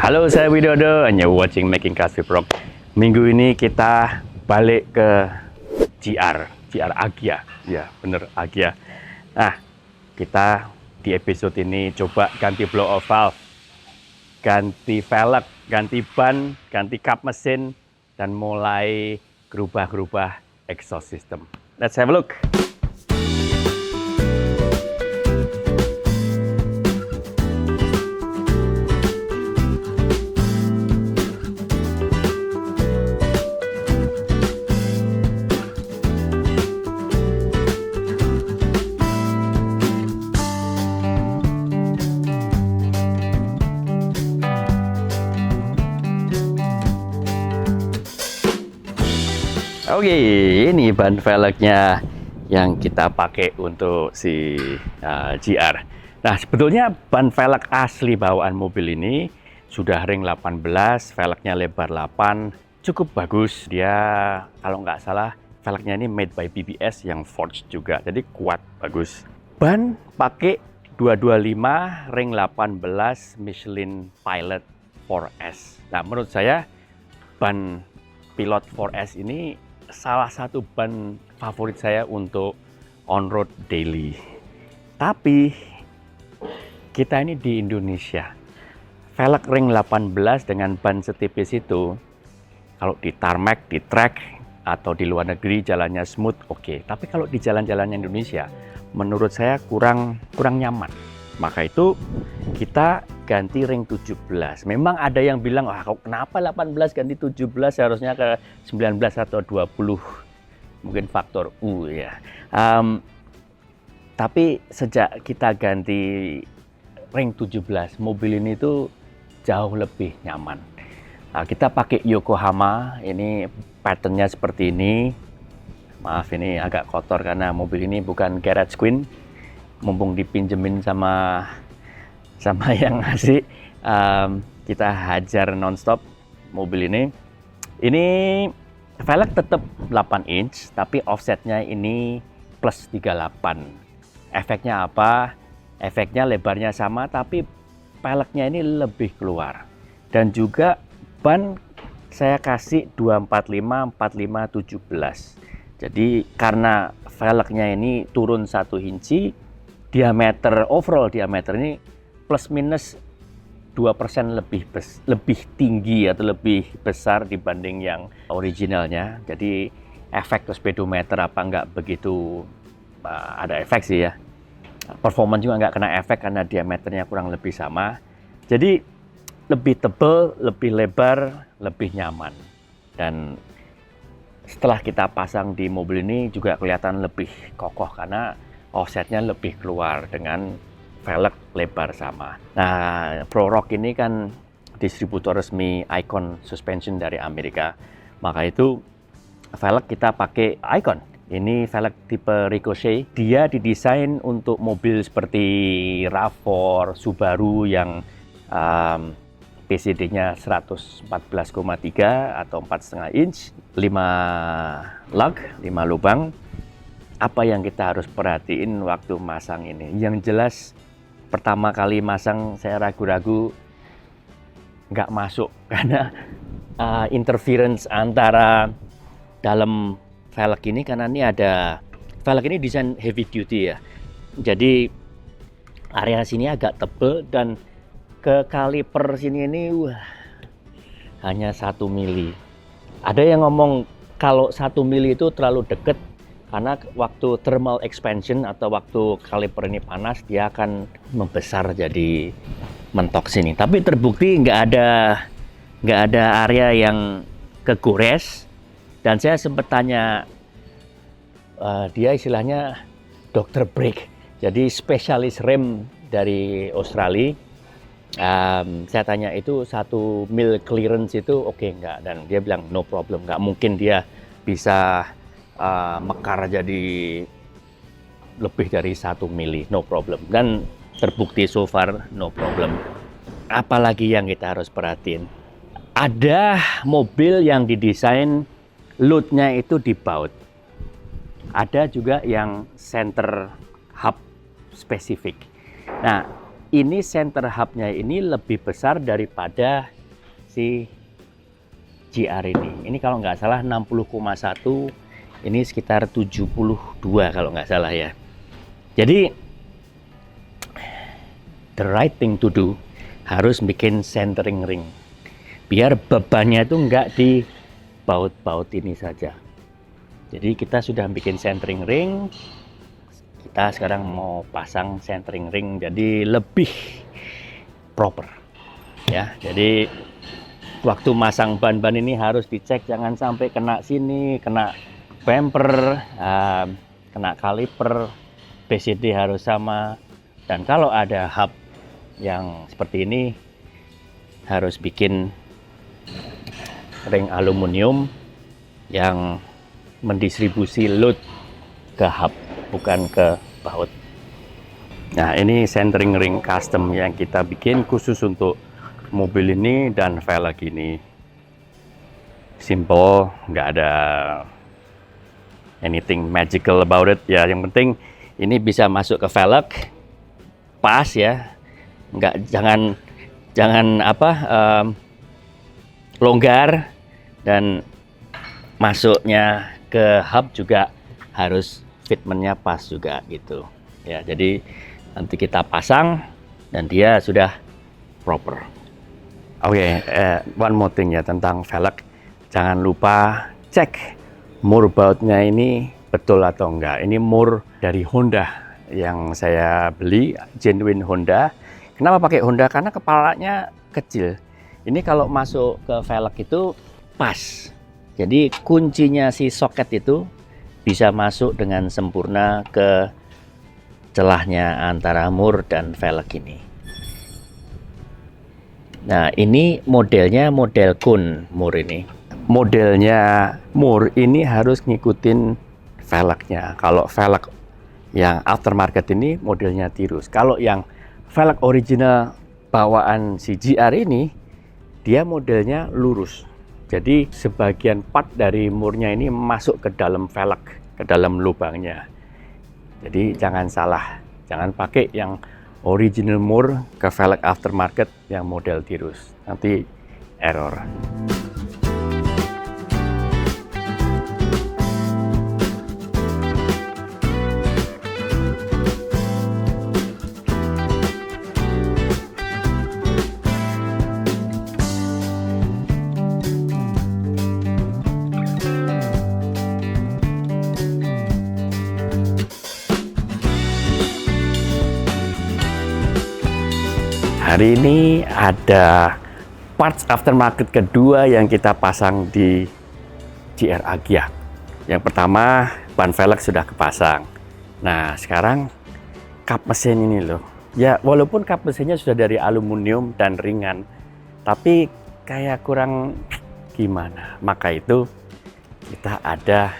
Halo, saya Widodo, and you're watching Making Cars with Rock. Minggu ini kita balik ke GR Agya. Ya, bener Agya. Nah, kita di episode ini coba ganti blow of valve, ganti velg, ganti ban, ganti kap mesin, dan mulai gerubah-gerubah exhaust system. Let's have a look. Oke, ini ban velgnya yang kita pakai untuk si GR. Nah, sebetulnya ban velg asli bawaan mobil ini sudah ring 18, velgnya lebar 8, cukup bagus. Dia kalau nggak salah velgnya ini made by BBS yang forged juga, jadi kuat, bagus. Ban pakai 225 ring 18 Michelin Pilot 4S. Nah, menurut saya ban Pilot 4S ini salah satu ban favorit saya untuk on-road daily. Tapi kita ini di Indonesia, velg ring 18 dengan ban setipis itu, kalau di tarmac, di track, atau di luar negeri jalannya smooth, oke. Tapi kalau di jalan-jalan Indonesia, menurut saya kurang nyaman. Maka itu kita ganti ring 17. Memang ada yang bilang, wah kenapa 18 ganti 17, seharusnya ke 19 atau 20. Mungkin faktor U ya. Tapi sejak kita ganti ring 17, mobil ini tuh jauh lebih nyaman. Nah, kita pakai Yokohama, ini patternnya seperti ini. Maaf ini agak kotor karena mobil ini bukan garage queen. Mumpung dipinjemin sama yang ngasih, kita hajar nonstop mobil ini. Ini velg tetap 8 inch, tapi offsetnya ini plus 38. Efeknya apa? Efeknya lebarnya sama, tapi velgnya ini lebih keluar. Dan juga ban saya kasih 245 45 17. Jadi karena velgnya ini turun 1 inci, overall diameter ini plus minus 2% lebih tinggi atau lebih besar dibanding yang originalnya. Jadi efek ke speedometer apa nggak begitu ada efek sih ya. Performance juga nggak kena efek karena diameternya kurang lebih sama. Jadi lebih tebal, lebih lebar, lebih nyaman. Dan setelah kita pasang di mobil ini juga kelihatan lebih kokoh karena offsetnya lebih keluar dengan velg lebar sama. Nah, Pro Rock ini kan distributor resmi Icon Suspension dari Amerika. Maka itu velg kita pakai Icon. Ini velg tipe Ricochet. Dia didesain untuk mobil seperti RAV4, Subaru yang PCD-nya 114,3 atau 4,5 inch, 5 lug, 5 lubang. Apa yang kita harus perhatiin waktu masang ini? Yang jelas pertama kali masang saya ragu-ragu nggak masuk karena interference antara dalam velg ini, karena ini ada velg ini desain heavy duty ya. Jadi area sini agak tebal dan ke kaliper sini ini hanya 1 mili. Ada yang ngomong kalau 1 mili itu terlalu deket, karena waktu thermal expansion atau waktu kaliper ini panas, dia akan membesar jadi mentok sini. Tapi terbukti nggak ada area yang kegores. Dan saya sempat tanya, dia istilahnya dokter brake, jadi spesialis rem dari Australia. Saya tanya itu 1 mil clearance itu oke nggak? Dan dia bilang no problem, nggak mungkin dia bisa mekar jadi lebih dari 1 mili, no problem. Dan terbukti so far no problem. Apalagi yang kita harus perhatiin, ada mobil yang didesain loadnya itu di baut. Ada juga yang center hub spesifik. Nah, ini center hubnya ini lebih besar daripada si GR ini. Ini kalau nggak salah 60,1, ini sekitar 72 kalau nggak salah ya. Jadi the right thing to do harus bikin centering ring. Biar bebannya itu nggak di baut-baut ini saja. Jadi kita sudah bikin centering ring. Kita sekarang mau pasang centering ring jadi lebih proper. Ya, jadi waktu masang ban-ban ini harus dicek jangan sampai kena sini, kena bumper, kena kaliper, BCD harus sama. Dan kalau ada hub yang seperti ini harus bikin ring aluminium yang mendistribusi load ke hub, bukan ke baut. Nah, ini centering ring custom yang kita bikin khusus untuk mobil ini dan velg ini. Simple, nggak ada anything magical about it. Ya, yang penting ini bisa masuk ke velg, pas ya. Jangan longgar, dan masuknya ke hub juga harus fitmentnya pas juga gitu ya. Jadi nanti kita pasang dan dia sudah proper. Oke, one more thing ya tentang velg, jangan lupa cek mur bautnya ini betul atau enggak. Ini mur dari Honda yang saya beli, genuine Honda. Kenapa pakai Honda? Karena kepalanya kecil. Ini kalau masuk ke velg itu pas. Jadi kuncinya si soket itu bisa masuk dengan sempurna ke celahnya antara mur dan velg ini. Nah, ini modelnya model Kun mur ini. Modelnya mur ini harus ngikutin velgnya. Kalau velg yang aftermarket ini modelnya tirus. Kalau yang velg original bawaan si GR ini, dia modelnya lurus. Jadi sebagian part dari murnya ini masuk ke dalam velg, ke dalam lubangnya. Jadi jangan salah, jangan pakai yang original mur ke velg aftermarket yang model tirus. Nanti error. Hari ini ada parts aftermarket kedua yang kita pasang di GR Agya. Yang pertama, ban velg sudah kepasang. Nah, sekarang kap mesin ini loh. Ya, walaupun kap mesinnya sudah dari aluminium dan ringan, tapi kayak kurang gimana. Maka itu kita ada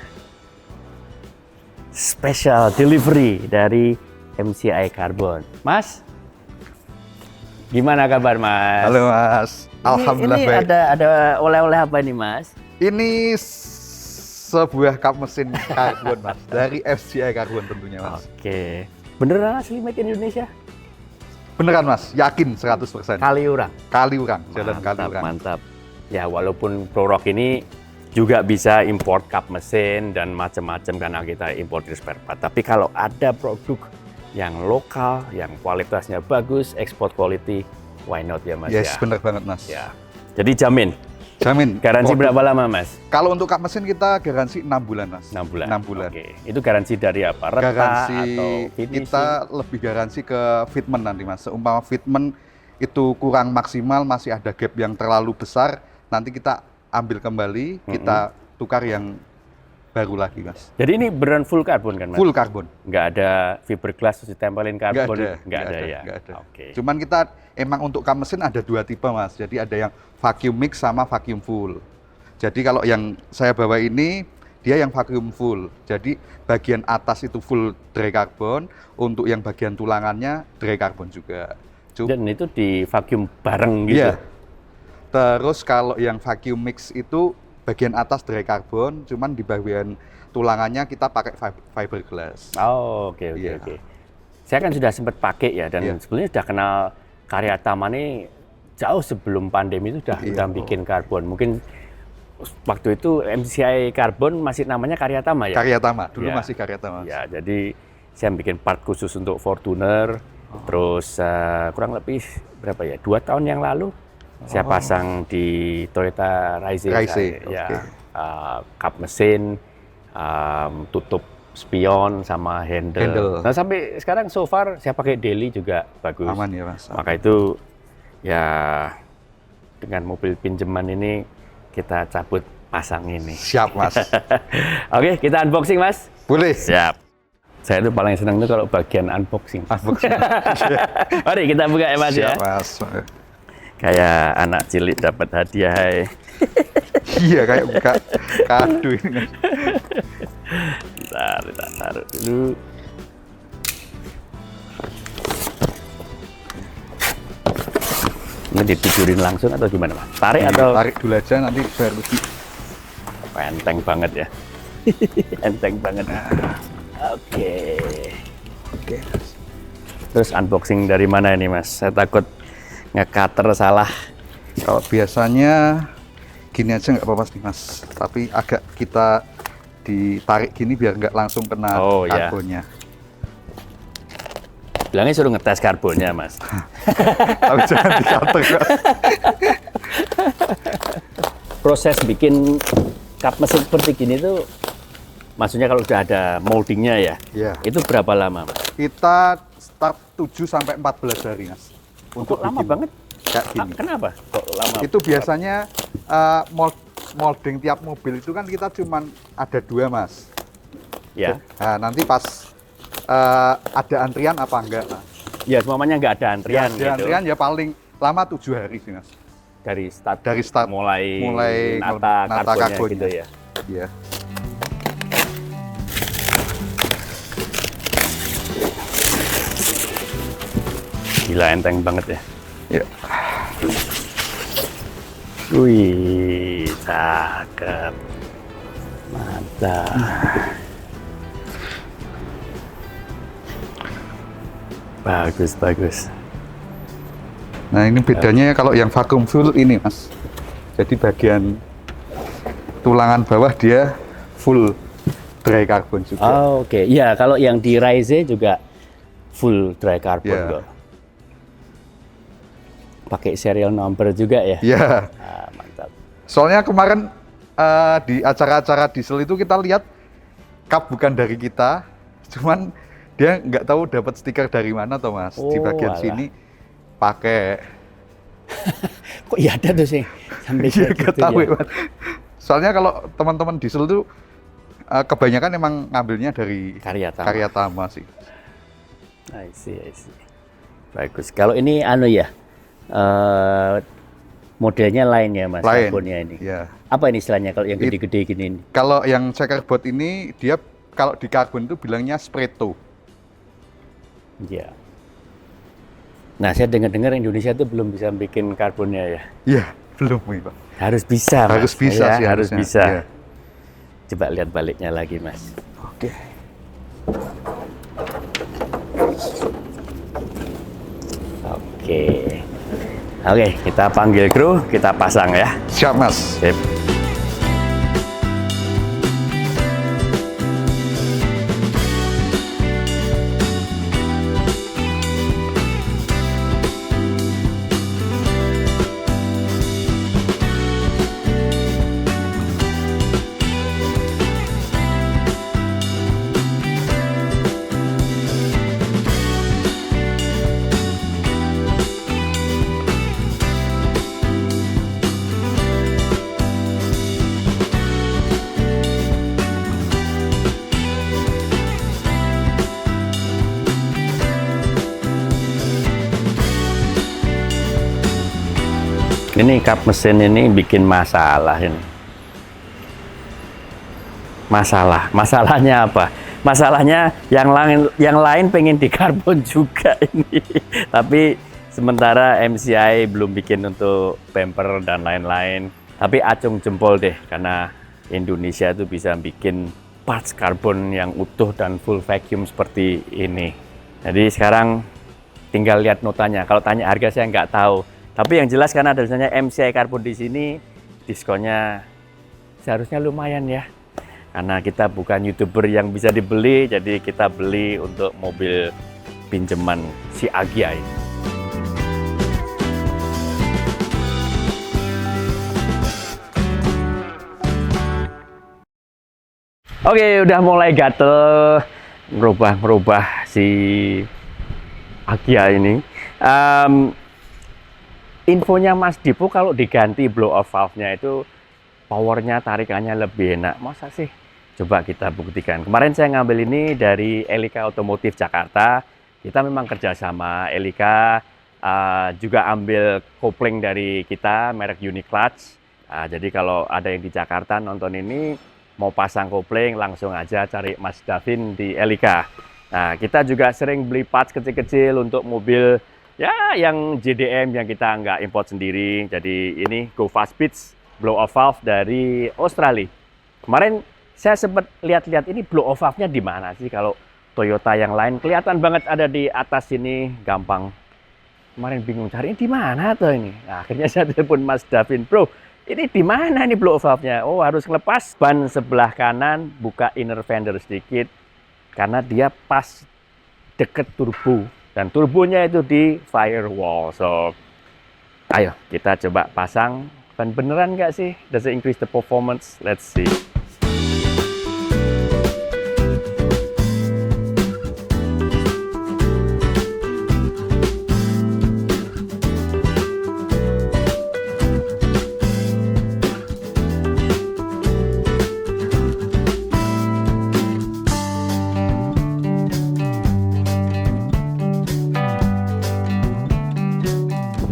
special delivery dari MCI Carbon. Mas, gimana kabar Mas? Halo Mas, alhamdulillah ini baik. Ada oleh-oleh apa nih Mas? Ini sebuah kap mesin karbon Mas, dari FCI Carbon tentunya Mas. Oke, beneran asli made in Indonesia? Beneran Mas, yakin 100%. Kaliurang? Kaliurang, jalan Kaliurang. Mantap. Ya walaupun Prorock ini juga bisa import kap mesin dan macam-macam karena kita import spare part. Tapi kalau ada produk yang lokal, yang kualitasnya bagus, export quality, why not ya Mas? Yes, ya? bener banget Mas. Ya. Jadi jamin? Jamin. Garansi berapa lama Mas? Kalau untuk kap mesin kita garansi 6 bulan Mas. 6 bulan? 6 bulan. Oke. Itu garansi dari apa? Retak Garansi atau finishing? kita lebih garansi ke fitment nanti Mas. Seumpama fitment itu kurang maksimal, masih ada gap yang terlalu besar, nanti kita ambil kembali, kita tukar yang baru lagi Mas. Jadi ini beneran full karbon kan Mas? Full karbon. Nggak ada fiberglass terus ditempelin karbon? Nggak ada ya? nggak ada. Oke. Cuman kita emang untuk kap mesin ada dua tipe Mas. Jadi ada yang vacuum mix sama vacuum full. Jadi kalau yang saya bawa ini dia yang vacuum full. Jadi bagian atas itu full dry carbon, untuk yang bagian tulangannya dry carbon juga. Dan itu di vacuum bareng gitu? Iya. Terus kalau yang vacuum mix itu bagian atas dry carbon, cuman di bagian tulangannya kita pakai fiberglass. Oh, oke. Saya kan sudah sempat pakai ya, dan sebetulnya sudah kenal Karya Tama ini jauh sebelum pandemi itu Iya. udah bikin karbon. Mungkin waktu itu MCI Karbon masih namanya Karyatama ya? Karyatama, dulu Ya. masih Karyatama. Ya, jadi saya bikin part khusus untuk Fortuner. Terus kurang lebih berapa ya? 2 tahun yang lalu saya pasang di Toyota Rise. Rise, Ya, oke. kap mesin, tutup spion sama handle. Handle. Nah sampai sekarang so far saya pakai daily juga bagus. Aman ya Mas. Maka itu ya dengan mobil pinjaman ini kita cabut pasang ini. Siap Mas. Oke, kita unboxing Mas. Boleh. Siap. Saya tuh paling senang tuh kalau bagian unboxing. Unboxing. Mari kita buka ya Mas ya. Siap Mas. Kayak anak cilik dapat hadiah. Hai. Iya kayak buka kado ini Mas. Bentar, kita taruh dulu. Ini ditidurin langsung atau gimana Mas? Tarik atau? Tarik dulu aja nanti biar lebih. Enteng banget ya. Enteng banget. Oke. Oke. Terus unboxing dari mana ini Mas? Saya takut nge-cutter salah. Kalau biasanya gini aja nggak apa-apa sih Mas. Tapi agak kita ditarik gini biar nggak langsung kena Oh, iya. karbonnya. Bilangnya suruh ngetes karbonnya Mas. Tapi jangan dikater Mas. Proses bikin kap mesin seperti gini tuh, maksudnya kalau udah ada moldingnya ya, Iya. itu berapa lama Mas? Kita start 7 sampai 14 hari Mas. Kok lama bikin banget? Kayak gini. Kenapa? Kok lama? Itu biasanya molding tiap mobil itu kan kita cuman ada 2 Mas. Ya, Nah, nanti pas ada antrian apa enggak? Nah, ya semuanya nggak ada antrian ada gitu. antrian ya paling lama 7 hari sih Mas. Dari start, Dari start mulai nata karbonnya gitu ya. Iya. Gila enteng banget ya. Ya. Wih, cakep. Mantap. Bagus, bagus. Nah, ini bedanya kalau yang vacuum full ini, Mas. Jadi bagian tulangan bawah dia full dry carbon juga. Oh, oke. Ya, kalau yang di Rise juga full dry carbon Ya. kok. Pakai serial number juga ya? Iya. Ah, mantap. Soalnya kemarin di acara-acara diesel itu kita lihat kap bukan dari kita, cuman dia nggak tahu dapat stiker dari mana toh Mas. Di Oh, bagian alah. sini pakai. Kok iya ada tuh sih? Sampai Iya kayak nggak gitu tahu ya? ya, Mas. Soalnya kalau teman-teman diesel tuh kebanyakan emang ngambilnya dari Karyatama. Karyatama sih. I see, I see. Bagus. Kalau ini anu ya, modelnya lain ya Mas, Lain. karbonnya ini. Ya. Apa ini istilahnya kalau yang gede-gede gini? Kalau yang checkerboard ini dia kalau di karbon itu bilangnya Spreto. Ya. Nah, saya dengar-dengar Indonesia itu belum bisa bikin karbonnya ya. Iya, belum nih, Pak. Harus bisa, Mas. Harus bisa Ya, sih harus harusnya. bisa. Iya. Coba lihat baliknya lagi, Mas. Oke. Oke. Oke, kita panggil kru, kita pasang ya. Siap, Mas. Sip. Ini kap mesin ini bikin masalah ini. Masalahnya apa? Masalahnya yang lain pengen di karbon juga ini. Tapi sementara MCI belum bikin untuk bumper dan lain-lain. Tapi acung jempol deh karena Indonesia itu bisa bikin parts karbon yang utuh dan full vacuum seperti ini. Jadi sekarang tinggal lihat notanya. Kalau tanya harga saya nggak tahu. Tapi yang jelas karena ada tulisannya MCI Carbon di sini, diskonnya seharusnya lumayan ya. Karena kita bukan YouTuber yang bisa dibeli, jadi kita beli untuk mobil pinjaman si Agya ini. Oke, udah mulai gatel merubah si Agya ini. Infonya Mas Dipo kalau diganti blow off valve-nya itu powernya, tarikannya lebih enak. Masa sih? Coba kita buktikan. Kemarin saya ngambil ini dari Elika Otomotif Jakarta. Kita memang kerjasama. Elika juga ambil kopling dari kita, merek Uniclutch. Jadi kalau ada yang di Jakarta nonton ini, mau pasang kopling, langsung aja cari Mas Davin di Elika. Nah, kita juga sering beli parts kecil-kecil untuk mobil ya yang JDM yang kita nggak import sendiri. Jadi ini Go Fast Pitch blow off valve dari Australia. Kemarin saya sempat lihat-lihat ini blow off valve-nya di mana sih. Kalau Toyota yang lain kelihatan banget ada di atas sini, gampang. Kemarin bingung cari di mana tuh ini. Nah, akhirnya saya telepon Mas Davin, bro. Ini di mana nih blow off valve-nya? Oh, harus ngelepas ban sebelah kanan, buka inner fender sedikit karena dia pas deket turbo. Dan turbonya itu di firewall. So, ayo kita coba pasang. Dan beneran nggak sih? Does it increase the performance? Let's see.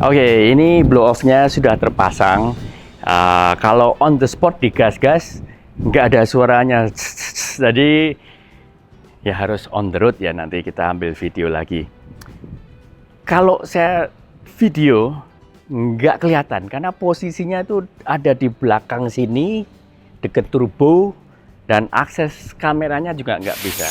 Oke, ini blow off-nya sudah terpasang. Kalau on the spot digas-gas, nggak ada suaranya. Jadi ya harus on the road ya, nanti kita ambil video lagi. Kalau saya video, nggak kelihatan karena posisinya itu ada di belakang sini, deket turbo, dan akses kameranya juga nggak bisa.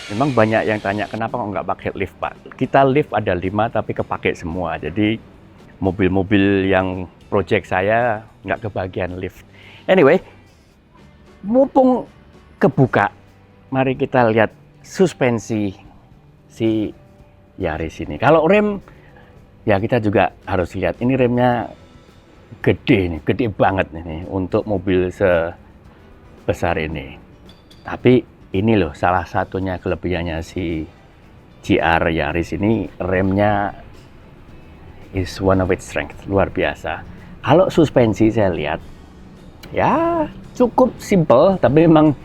Memang banyak yang tanya kenapa kok nggak pakai lift, Pak. Kita lift ada 5 tapi kepake semua. Jadi mobil-mobil yang project saya nggak kebagian lift. Anyway, mumpung kebuka, mari kita lihat suspensi si Yaris ini. Kalau rem, ya kita juga harus lihat. Ini remnya gede nih, gede banget nih untuk mobil sebesar ini. Tapi ini loh salah satunya kelebihannya si GR Yaris ini, remnya is one of its strength, luar biasa. Kalau suspensi saya lihat ya cukup simple, tapi memang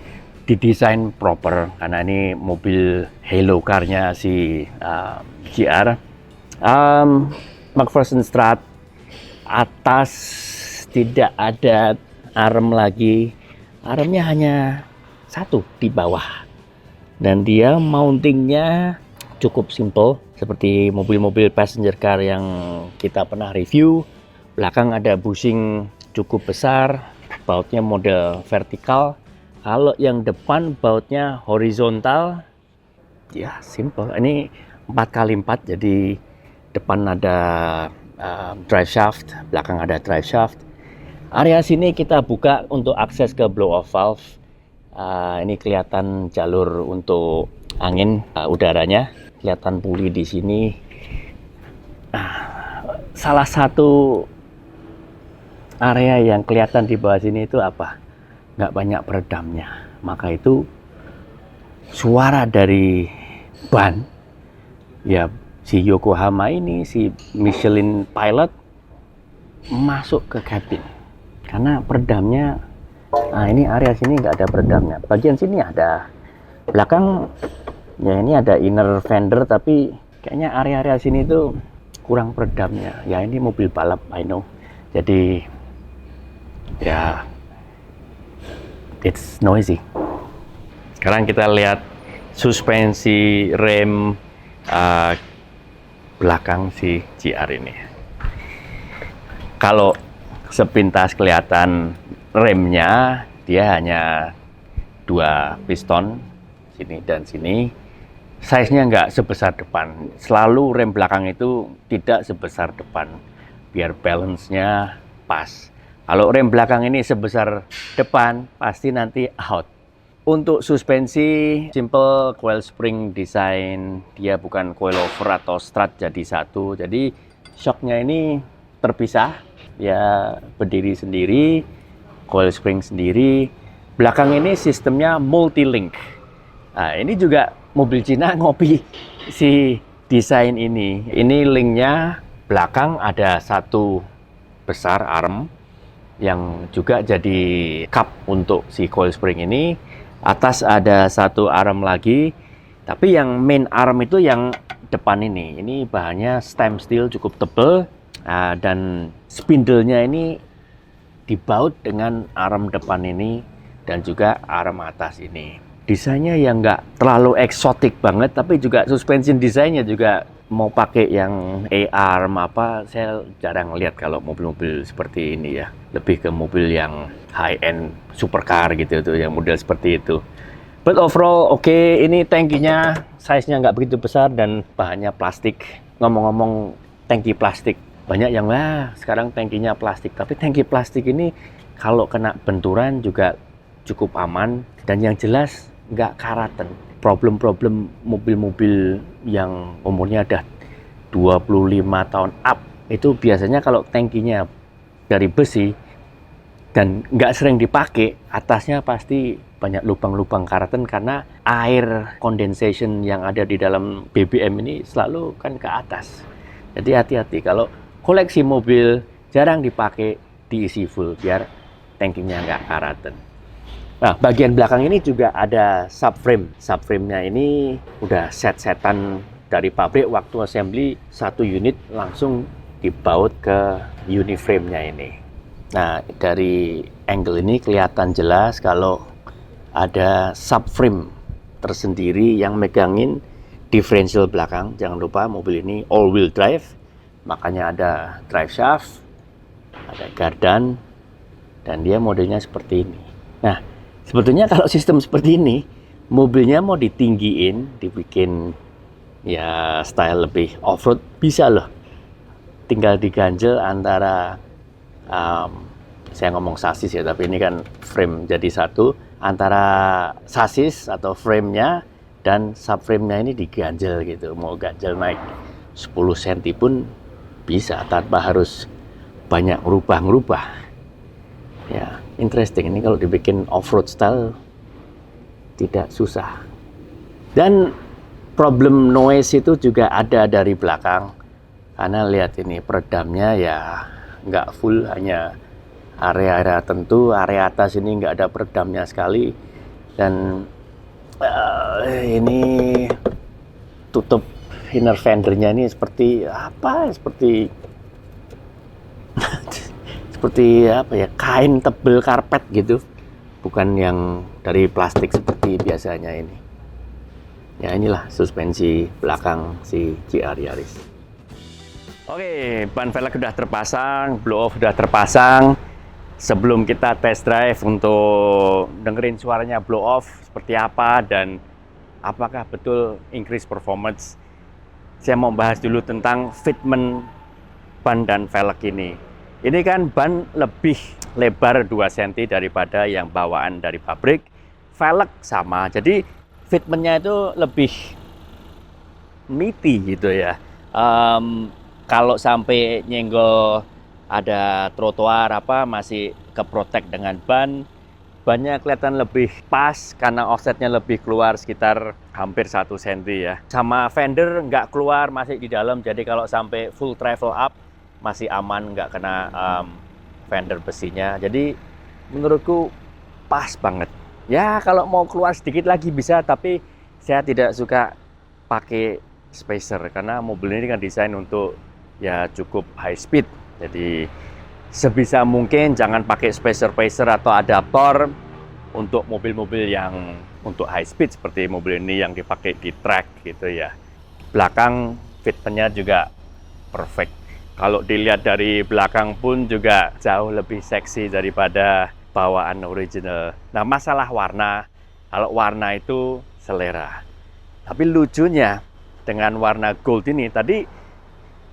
didesain proper karena ini mobil halo car-nya si GR. McPherson Strut atas tidak ada arm lagi, armnya hanya satu di bawah, dan dia mountingnya cukup simple seperti mobil-mobil passenger car yang kita pernah review. Belakang ada bushing cukup besar, bautnya model vertikal. Kalau yang depan bautnya horizontal, ya simple. Ini 4x4, jadi depan ada drive shaft, belakang ada drive shaft. Area sini kita buka untuk akses ke blow off valve. Ini kelihatan jalur untuk angin udaranya, kelihatan puli di sini. Salah satu area yang kelihatan di bawah sini itu apa? Nggak banyak peredamnya, maka itu suara dari ban, ya si Yokohama ini, si Michelin Pilot masuk ke kabin karena peredamnya. Nah, ini area sini nggak ada peredamnya. Bagian sini ada. Belakang ya ini ada inner fender, tapi kayaknya area-area sini tuh kurang peredamnya. Ya ini mobil balap, I know. Jadi ya it's noisy. Sekarang kita lihat suspensi rem belakang si GR ini. Kalau sepintas kelihatan remnya, dia hanya 2 piston, sini dan sini. Size-nya nggak sebesar depan. Selalu rem belakang itu tidak sebesar depan, biar balance-nya pas. Kalau rem belakang ini sebesar depan, pasti nanti out. Untuk suspensi, simple coil spring design. Dia bukan coilover atau strut jadi satu. Jadi shocknya ini terpisah. Ya berdiri sendiri, coil spring sendiri. Belakang ini sistemnya multi-link. Nah, ini juga mobil Cina ngopi si desain ini. Ini linknya belakang ada satu besar arm yang juga jadi cup untuk si coil spring ini. Atas ada satu arm lagi, tapi yang main arm itu yang depan ini. Ini bahannya stem steel cukup tebal, dan spindle-nya ini dibaut dengan arm depan ini dan juga arm atas ini. Desainnya yang nggak terlalu eksotik banget, tapi juga suspension desainnya juga mau pakai yang A-arm apa, saya jarang lihat kalau mobil-mobil seperti ini ya. Lebih ke mobil yang high-end supercar gitu tuh, yang model seperti itu. But overall oke, ini tangkinya size-nya nggak begitu besar dan bahannya plastik. Ngomong-ngomong tangki plastik, banyak yang sekarang tangkinya plastik, tapi tangki plastik ini kalau kena benturan juga cukup aman dan yang jelas nggak karatan. Problem-problem mobil-mobil yang umurnya ada 25 tahun up itu biasanya kalau tangkinya dari besi dan nggak sering dipakai, atasnya pasti banyak lubang-lubang karatan karena air condensation yang ada di dalam BBM ini selalu kan ke atas. Jadi hati-hati kalau koleksi mobil jarang dipakai, diisi full biar tangkinya nggak karatan. Nah, bagian belakang ini juga ada subframe. Subframe-nya ini udah set-setan dari pabrik, waktu assembly satu unit langsung dibaut ke uniframe-nya ini. Nah, dari angle ini kelihatan jelas kalau ada subframe tersendiri yang megangin differential belakang. Jangan lupa mobil ini all-wheel drive, makanya ada drive shaft, ada gardan, dan dia modelnya seperti ini. Nah, sebetulnya kalau sistem seperti ini, mobilnya mau ditinggiin, dibikin ya style lebih off-road, bisa loh. Tinggal diganjel antara, saya ngomong sasis ya, tapi ini kan frame jadi satu, antara sasis atau frame-nya dan subframe-nya ini diganjel gitu. Mau ganjel naik 10 cm pun bisa, tanpa harus banyak ngerubah-ngerubah. Ya, interesting. Ini kalau dibikin off-road style tidak susah. Dan problem noise itu juga ada dari belakang. Karena lihat ini peredamnya ya nggak full, hanya area-area tentu. Area atas ini nggak ada peredamnya sekali. Dan ini tutup inner fendernya ini seperti apa? Seperti apa ya, kain tebel karpet gitu, bukan yang dari plastik seperti biasanya ini. Ya, inilah suspensi belakang si GR Yaris. Oke, ban velg sudah terpasang, blow off sudah terpasang. Sebelum kita test drive untuk dengerin suaranya blow off seperti apa dan apakah betul increase performance, saya mau bahas dulu tentang fitment ban dan velg ini. Ini kan ban lebih lebar 2 cm daripada yang bawaan dari pabrik. Velg sama, jadi fitmentnya itu lebih meaty gitu ya. Kalau sampai nyenggol ada trotoar apa masih keprotek dengan ban, bannya kelihatan lebih pas karena offsetnya lebih keluar sekitar hampir 1 cm ya. Sama fender nggak keluar, masih di dalam, jadi kalau sampai full travel up masih aman, nggak kena fender besinya. Jadi menurutku pas banget. Ya kalau mau keluar sedikit lagi bisa, tapi saya tidak suka pakai spacer karena mobil ini kan desain untuk ya cukup high speed. Jadi sebisa mungkin jangan pakai spacer atau adaptor untuk mobil-mobil yang untuk high speed seperti mobil ini yang dipakai di track gitu ya. Belakang fitmentnya juga perfect. Kalau dilihat dari belakang pun juga jauh lebih seksi daripada bawaan original. Nah, masalah warna, kalau warna itu selera. Tapi lucunya dengan warna gold ini, tadi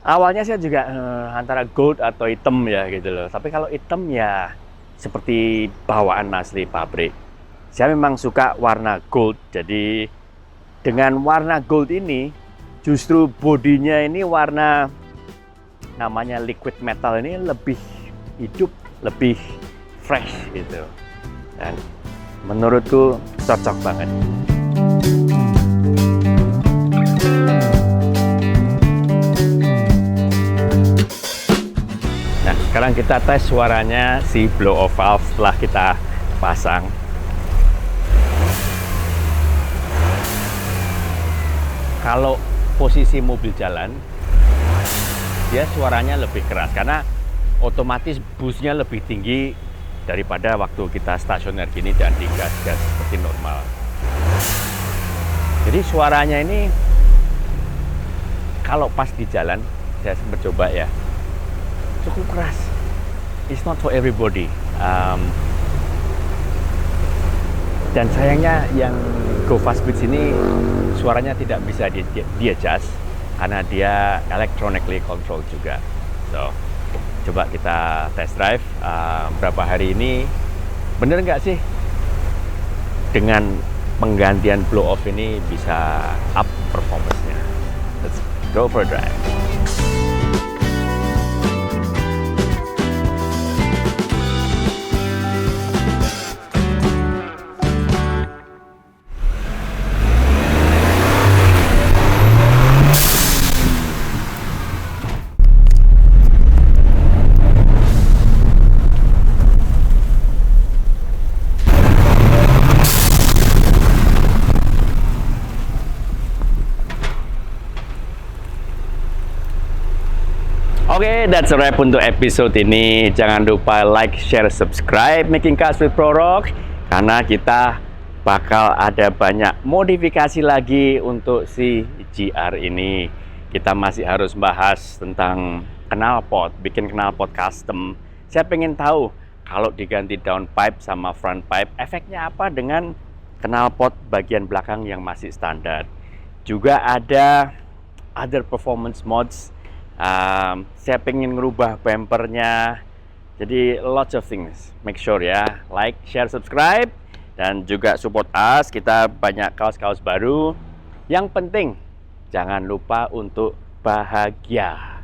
awalnya saya juga antara gold atau hitam ya gitu loh. Tapi kalau hitam ya seperti bawaan asli pabrik. Saya memang suka warna gold, jadi dengan warna gold ini justru bodinya ini warna namanya liquid metal ini lebih hidup, lebih fresh gitu. Dan menurutku cocok banget. Nah, sekarang kita tes suaranya si blow off valve setelah kita pasang. Kalau posisi mobil jalan, dia suaranya lebih keras karena otomatis busnya lebih tinggi daripada waktu kita stasioner gini dan digas-gas seperti normal. Jadi suaranya ini kalau pas di jalan, saya sempat coba ya, cukup keras. It's not for everybody. Dan sayangnya yang Go Fast Beats ini suaranya tidak bisa di-adjust karena dia electronically control juga. So, coba kita test drive berapa hari ini. Bener nggak sih dengan penggantian blow off ini bisa up performance-nya? Let's go for a drive. Oke, that's a wrap untuk episode ini. Jangan lupa like, share, subscribe Making Cars with Prorock, karena kita bakal ada banyak modifikasi lagi untuk si GR ini. Kita masih harus bahas tentang knalpot, bikin knalpot custom. Saya pengen tahu kalau diganti downpipe sama front pipe, efeknya apa dengan knalpot bagian belakang yang masih standar. Juga ada other performance mods. Saya pengen ngerubah bumpernya, jadi lots of things. Make sure ya, like, share, subscribe, dan juga support us. Kita banyak kaos-kaos baru. Yang penting, jangan lupa untuk bahagia.